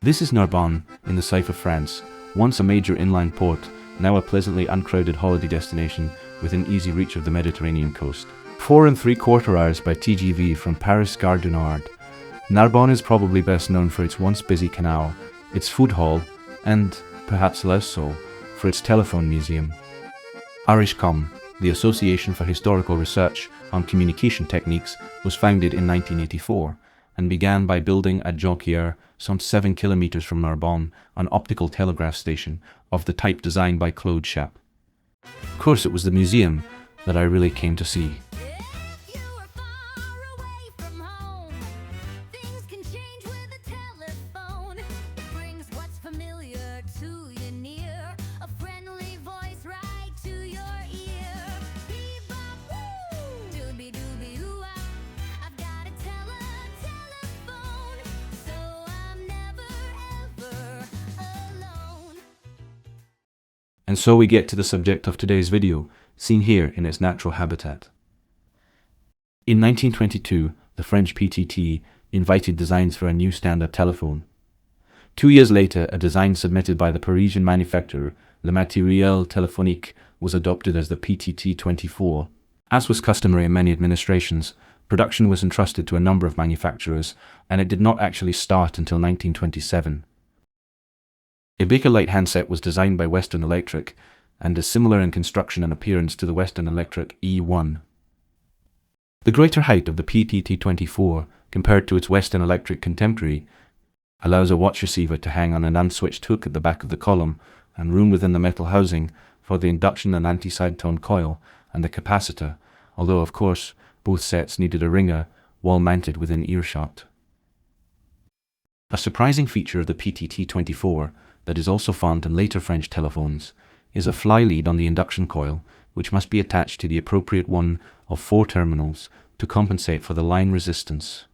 This is Narbonne, in the south of France, once a major inland port, now a pleasantly uncrowded holiday destination within easy reach of the Mediterranean coast. 4 3/4 hours by TGV from Paris Gare du Nord, Narbonne is probably best known for its once busy canal, its food hall, and, perhaps less so, for its telephone museum. ARISCOM, the Association for Historical Research on Communication Techniques, was founded in 1984 and began by building at Jonquière, some 7 kilometers from Narbonne, an optical telegraph station of the type designed by Claude Chappe. Of course, it was the museum that I really came to see. And so we get to the subject of today's video, seen here in its natural habitat. In 1922, the French PTT invited designs for a new standard telephone. 2 years later, a design submitted by the Parisian manufacturer, Le Matériel Téléphonique, was adopted as the PTT-24. As was customary in many administrations, production was entrusted to a number of manufacturers, and it did not actually start until 1927. A Bakelite handset was designed by Western Electric and is similar in construction and appearance to the Western Electric E1. The greater height of the PTT-24 compared to its Western Electric contemporary allows a watch receiver to hang on an unswitched hook at the back of the column and room within the metal housing for the induction and anti-side tone coil and the capacitor, although of course both sets needed a ringer wall mounted within earshot. A surprising feature of the PTT-24 that is also found in later French telephones is a fly lead on the induction coil, which must be attached to the appropriate one of 4 terminals to compensate for the line resistance.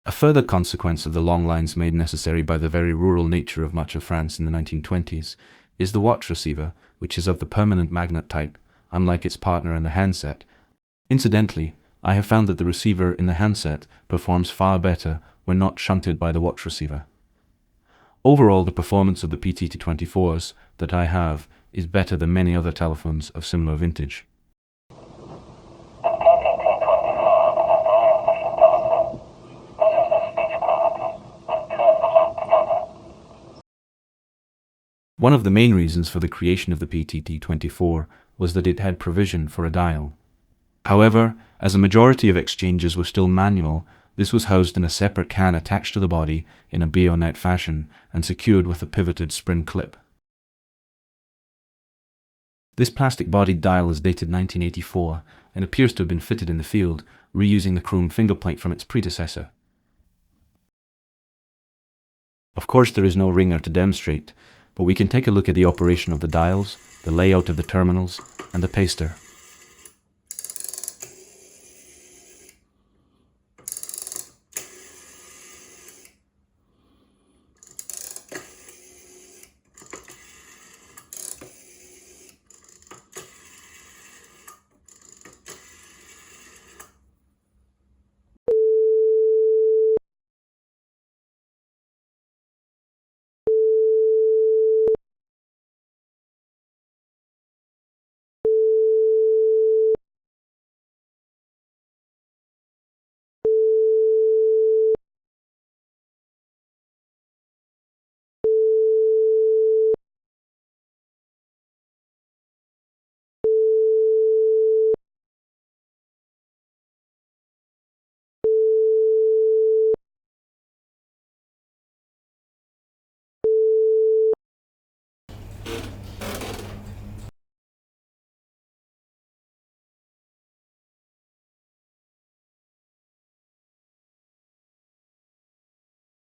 A further consequence of the long lines made necessary by the very rural nature of much of France in the 1920s is the watch receiver, which is of the permanent magnet type, unlike its partner in the handset. Incidentally, I have found that the receiver in the handset performs far better when not shunted by the watch receiver. Overall, the performance of the PTT-24s that I have is better than many other telephones of similar vintage. One of the main reasons for the creation of the PTT-24 was that it had provision for a dial. However, as a majority of exchanges were still manual, this was housed in a separate can attached to the body in a bayonet fashion and secured with a pivoted spring clip. This plastic-bodied dial is dated 1984 and appears to have been fitted in the field, reusing the chrome fingerplate from its predecessor. Of course, there is no ringer to demonstrate, but we can take a look at the operation of the dials, the layout of the terminals, and the paster.